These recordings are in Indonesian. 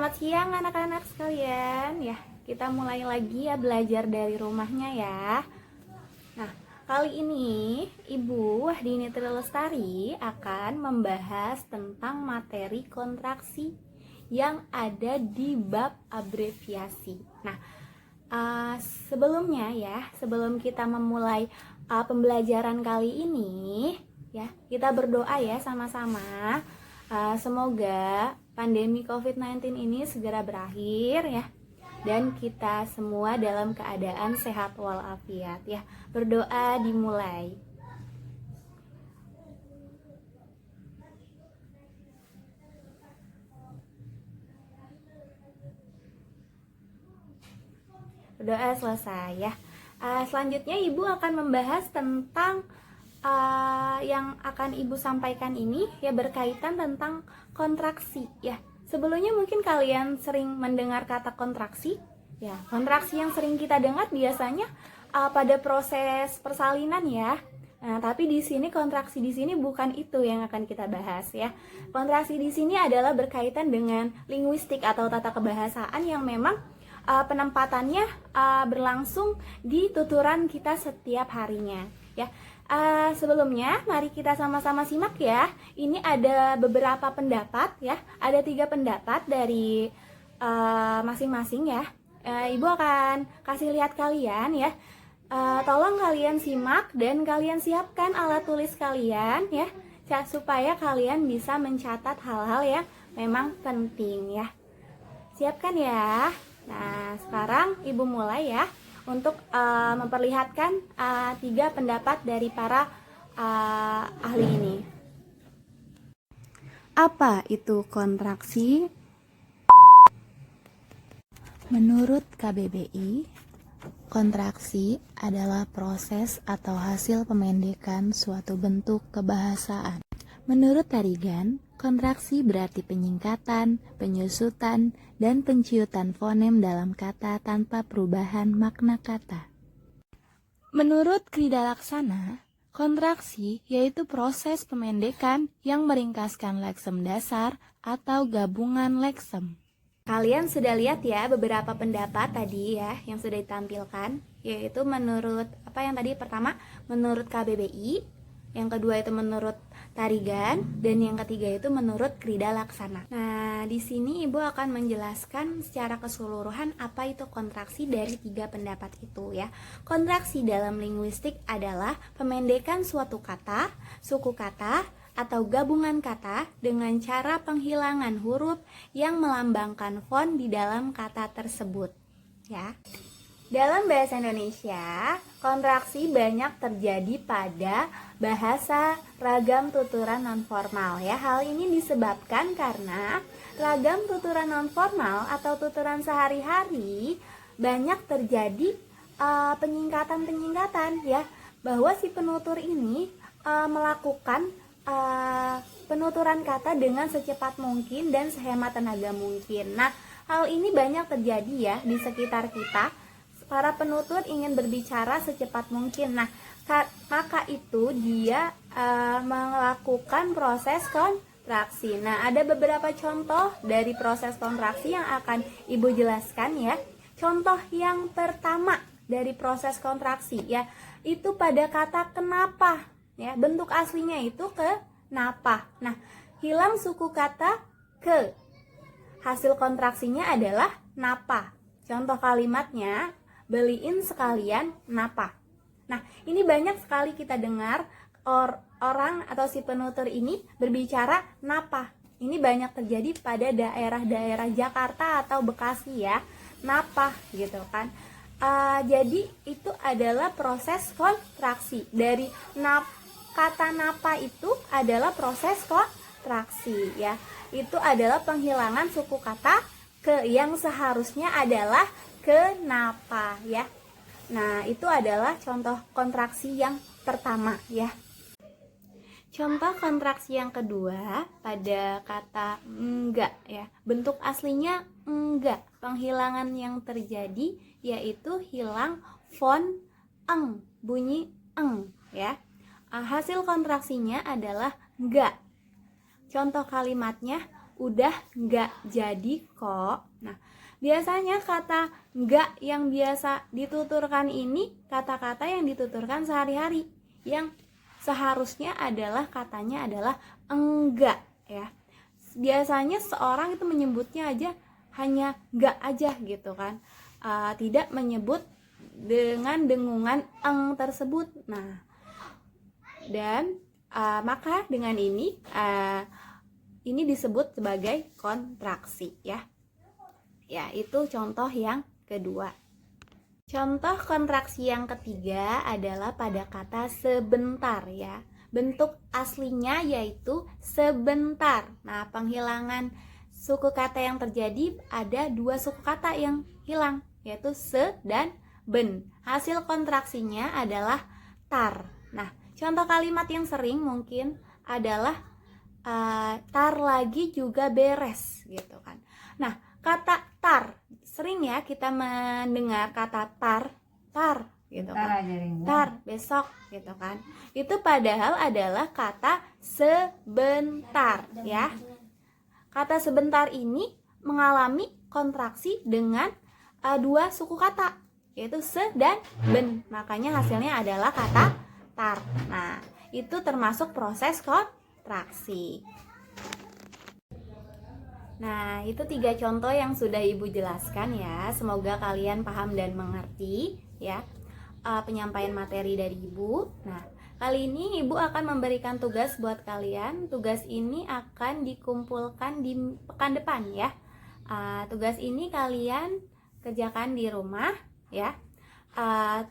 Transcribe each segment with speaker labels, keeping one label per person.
Speaker 1: Selamat siang anak-anak sekalian. Ya, kita mulai lagi ya belajar dari rumahnya ya. Nah, kali ini Ibu Wahdini Trilestari akan membahas tentang materi kontraksi yang ada di bab abreviasi. Nah, sebelumnya ya, sebelum kita memulai pembelajaran kali ini, ya kita berdoa ya sama-sama. Semoga pandemi COVID-19 ini segera berakhir ya, dan kita semua dalam keadaan sehat walafiat ya. Berdoa dimulai. Berdoa selesai ya. Selanjutnya Ibu akan membahas tentang yang akan Ibu sampaikan ini ya berkaitan tentang kontraksi ya. Sebelumnya mungkin kalian sering mendengar kata kontraksi ya. Kontraksi yang sering kita dengar biasanya pada proses persalinan ya. Nah, tapi di sini kontraksi di sini bukan itu yang akan kita bahas ya. Kontraksi di sini adalah berkaitan dengan linguistik atau tata kebahasaan yang memang penempatannya berlangsung di tuturan kita setiap harinya ya. Sebelumnya mari kita sama-sama simak ya. Ini ada beberapa pendapat ya. Ada 3 pendapat dari masing-masing ya. Ibu akan kasih lihat kalian ya. Tolong kalian simak dan kalian siapkan alat tulis kalian ya, supaya kalian bisa mencatat hal-hal yang memang penting ya. Siapkan ya. Nah, sekarang Ibu mulai ya untuk memperlihatkan 3 pendapat dari para ahli ini. Apa itu kontraksi? Menurut KBBI, kontraksi adalah proses atau hasil pemendekan suatu bentuk kebahasaan. Menurut Tarigan, kontraksi berarti penyingkatan, penyusutan, dan penciutan fonem dalam kata tanpa perubahan makna kata. Menurut Krida Laksana, kontraksi yaitu proses pemendekan yang meringkaskan leksem dasar atau gabungan leksem. Kalian sudah lihat ya beberapa pendapat tadi ya yang sudah ditampilkan, yaitu menurut apa yang tadi pertama menurut KBBI, yang kedua itu menurut Tarigan, dan yang ketiga itu menurut Krida Laksana. Nah, di sini Ibu akan menjelaskan secara keseluruhan apa itu kontraksi dari 3 pendapat itu ya. Kontraksi dalam linguistik adalah pemendekan suatu kata, suku kata, atau gabungan kata dengan cara penghilangan huruf yang melambangkan font di dalam kata tersebut ya. Dalam bahasa Indonesia, kontraksi banyak terjadi pada bahasa ragam tuturan nonformal ya. Hal ini disebabkan karena ragam tuturan nonformal atau tuturan sehari-hari banyak terjadi penyingkatan-penyingkatan ya, bahwa si penutur ini melakukan penuturan kata dengan secepat mungkin dan sehemat tenaga mungkin. Nah, hal ini banyak terjadi ya di sekitar kita. Para penutur ingin berbicara secepat mungkin. Nah, maka itu dia melakukan proses kontraksi. Nah, ada beberapa contoh dari proses kontraksi yang akan Ibu jelaskan ya. Contoh yang pertama dari proses kontraksi ya, itu pada kata kenapa ya. Bentuk aslinya itu kenapa. Nah, hilang suku kata ke. Hasil kontraksinya adalah napa. Contoh kalimatnya, beliin sekalian napa. Nah, ini banyak sekali kita dengar orang atau si penutur ini berbicara napa. Ini banyak terjadi pada daerah-daerah Jakarta atau Bekasi ya, napa gitu kan. Jadi itu adalah proses kontraksi. Dari kata napa itu adalah proses kontraksi ya. Itu adalah penghilangan suku kata ke yang seharusnya adalah kenapa ya. Nah, itu adalah contoh kontraksi yang pertama ya. Contoh kontraksi yang kedua pada kata enggak ya. Bentuk aslinya enggak. Penghilangan yang terjadi yaitu hilang font eng, bunyi eng ya. Hasil kontraksinya adalah enggak. Contoh kalimatnya, udah nggak jadi kok. Nah, biasanya kata nggak yang biasa dituturkan ini kata-kata yang dituturkan sehari-hari, yang seharusnya adalah katanya adalah enggak ya. Biasanya seorang itu menyebutnya aja hanya enggak aja gitu kan, tidak menyebut dengan dengungan eng tersebut. Nah, dan maka dengan ini disebut sebagai kontraksi ya. Ya, itu contoh yang kedua. Contoh kontraksi yang ketiga adalah pada kata sebentar ya. Bentuk aslinya yaitu sebentar. Nah, penghilangan suku kata yang terjadi ada dua suku kata yang hilang, yaitu se dan ben. Hasil kontraksinya adalah tar. Nah, contoh kalimat yang sering mungkin adalah tar lagi juga beres gitu kan. Nah, kata tar, sering ya kita mendengar kata tar gitu kan. Tar besok gitu kan. Itu padahal adalah kata sebentar ya. Kata sebentar ini mengalami kontraksi dengan dua suku kata, yaitu se dan ben. Makanya hasilnya adalah kata tar. Nah, itu termasuk proses kontraksi. Nah, itu 3 contoh yang sudah Ibu jelaskan ya. Semoga kalian paham dan mengerti ya penyampaian materi dari Ibu. Nah, kali ini Ibu akan memberikan tugas buat kalian. Tugas ini akan dikumpulkan di pekan depan ya. Tugas ini kalian kerjakan di rumah ya.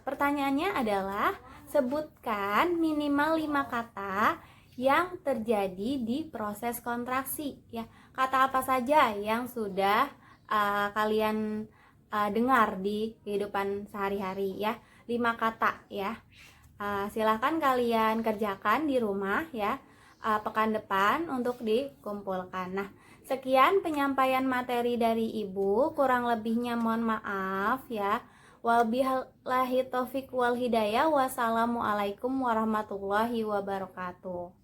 Speaker 1: Pertanyaannya adalah sebutkan minimal 5 kata yang terjadi di proses kontraksi ya. Kata apa saja yang sudah kalian dengar di kehidupan sehari-hari ya. 5 kata ya. Silahkan kalian kerjakan di rumah ya. Pekan depan untuk dikumpulkan. Nah, sekian penyampaian materi dari Ibu. Kurang lebihnya mohon maaf ya. Wabillahi taufik wal hidayah. Wassalamualaikum warahmatullahi wabarakatuh.